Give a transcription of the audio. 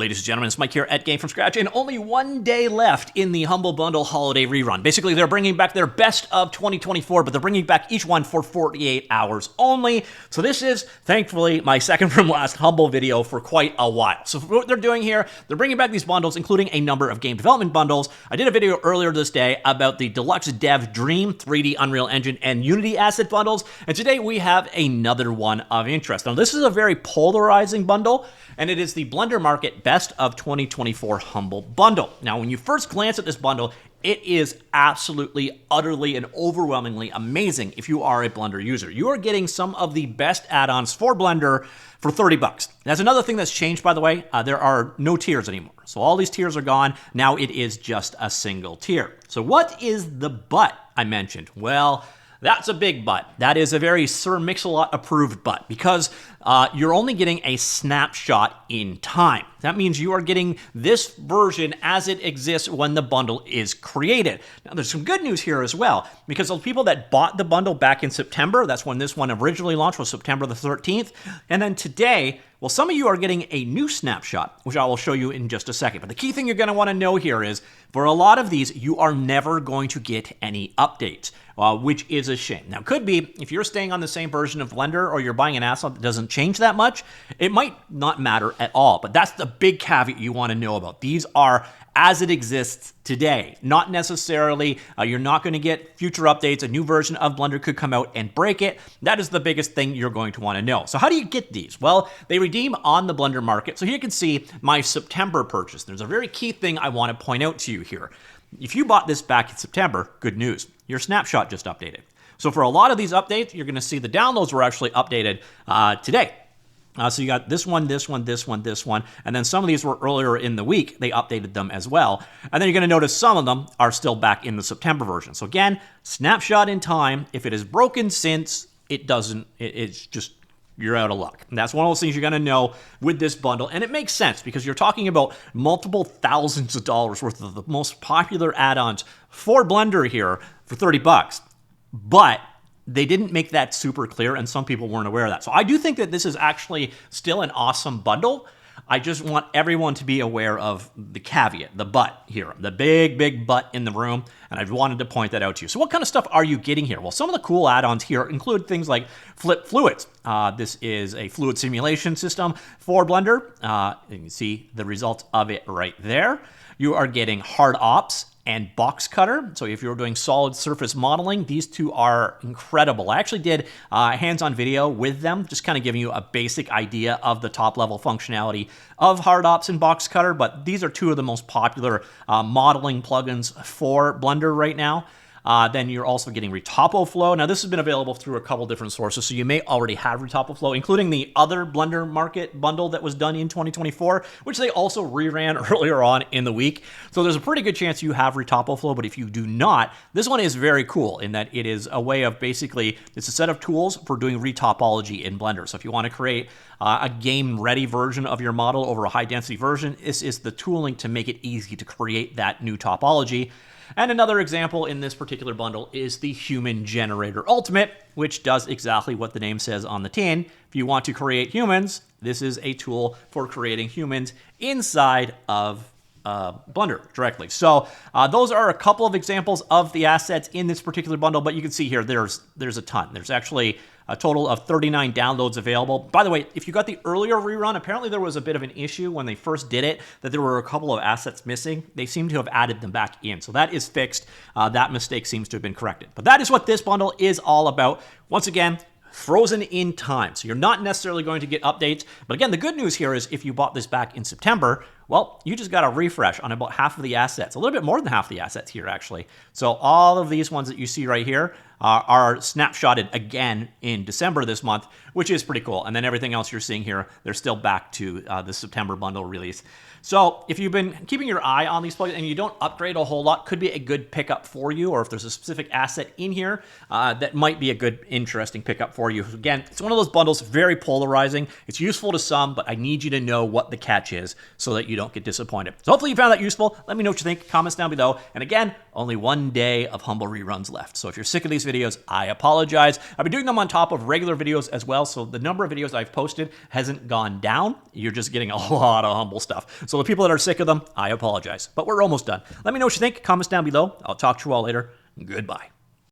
ladies and gentlemen, it's Mike here at Gamefromscratch, and only one day left in the Humble Bundle Holiday Rerun. Basically, they're bringing back their best of 2024, but they're bringing back each one for 48 hours only. So this is, thankfully, my second from last Humble video for quite a while. So what they're doing here, they're bringing back these bundles, including a number of game development bundles. I did a video earlier this day about the Deluxe Dev Dream 3D Unreal Engine and Unity asset bundles, and today we have another one of interest. Now, this is a very polarizing bundle, and it is the Blender Market Best of 2024 Humble Bundle. Now, when you first glance at this bundle, it is absolutely, utterly, and overwhelmingly amazing if you are a Blender user. You are getting some of the best add-ons for Blender for 30 bucks. That's another thing that's changed, by the way. There are no tiers anymore. So all these tiers are gone. Now it is just a single tier. So what is the but I mentioned? Well, that's a big but. That is a very Sir Mix-a-Lot approved but, because you're only getting a snapshot in time. That means you are getting this version as it exists when the bundle is created. Now, there's some good news here as well, because the people that bought the bundle back in September, that's when this one originally launched, was September the 13th, and then today, well, some of you are getting a new snapshot, which I will show you in just a second. But the key thing you're going to want to know here is, for a lot of these, you are never going to get any updates, which is a shame. Now, it could be, if you're staying on the same version of Blender, or you're buying an asset that doesn't change that much, it might not matter at all. But that's the big caveat you want to know about. These are as it exists today. Not necessarily, you're not going to get future updates. A new version of Blender could come out and break it. That is the biggest thing you're going to want to know. So how do you get these? Well, they redeem on the Blender Market. So here you can see my September purchase. There's a very key thing I want to point out to you here. If you bought this back in September, good news. Your snapshot just updated. So for a lot of these updates, you're going to see the downloads were actually updated today. So you got this one, this one, this one, this one, and then some of these were earlier in the week. They updated them as well. And then you're going to notice some of them are still back in the September version. So again, snapshot in time. If it is broken since, it doesn't, it's just, you're out of luck. And that's one of those things you're going to know with this bundle. And it makes sense because you're talking about multiple thousands of dollars worth of the most popular add-ons for Blender here for 30 bucks. But they didn't make that super clear, and some people weren't aware of that. So I do think that this is actually still an awesome bundle. I just want everyone to be aware of the caveat, the but here, the big, big but in the room, and I wanted to point that out to you. So what kind of stuff are you getting here? Well, some of the cool add-ons here include things like Flip Fluids. This is a fluid simulation system for Blender. You can see the results of it right there. You are getting Hard Ops and Box Cutter. So if you're doing solid surface modeling, these two are incredible. I actually did a hands-on video with them, just kind of giving you a basic idea of the top-level functionality of Hard Ops and Box Cutter, but these are two of the most popular modeling plugins for Blender right now. Then you're also getting Retopo Flow. Now, this has been available through a couple different sources, so you may already have Retopo Flow, including the other Blender Market bundle that was done in 2024, which they also reran earlier on in the week. So there's a pretty good chance you have Retopo Flow, but if you do not, this one is very cool in that it is a way of basically, it's a set of tools for doing retopology in Blender. So if you want to create a game-ready version of your model over a high-density version, this is the tooling to make it easy to create that new topology. And another example in this particular bundle is the Human Generator Ultimate, which does exactly what the name says on the tin. If you want to create humans, this is a tool for creating humans inside of Blender directly. So those are a couple of examples of the assets in this particular bundle, but you can see here there's a ton. There's actually a total of 39 downloads available. By the way, if you got the earlier rerun, apparently there was a bit of an issue when they first did it, that there were a couple of assets missing. They seem to have added them back in. So that is fixed. That mistake seems to have been corrected. But that is what this bundle is all about. Once again, frozen in time. So you're not necessarily going to get updates. But again, the good news here is if you bought this back in September, well, you just got a refresh on about half of the assets, a little bit more than half the assets here, actually. So all of these ones that you see right here are snapshotted again in December this month, which is pretty cool. And then everything else you're seeing here, they're still back to the September bundle release. So if you've been keeping your eye on these plugins and you don't upgrade a whole lot, could be a good pickup for you, or if there's a specific asset in here that might be a good, interesting pickup for you. Again, it's one of those bundles, very polarizing. It's useful to some, but I need you to know what the catch is so that you don't get disappointed. So hopefully you found that useful. Let me know what you think. Comments down below. And again, only one day of Humble reruns left. So if you're sick of these videos, videos, I apologize. I've been doing them on top of regular videos as well, so the number of videos I've posted hasn't gone down. You're just getting a lot of humble stuff. So the people that are sick of them, I apologize. But we're almost done. Let me know what you think. Comments down below. I'll talk to you all later. Goodbye.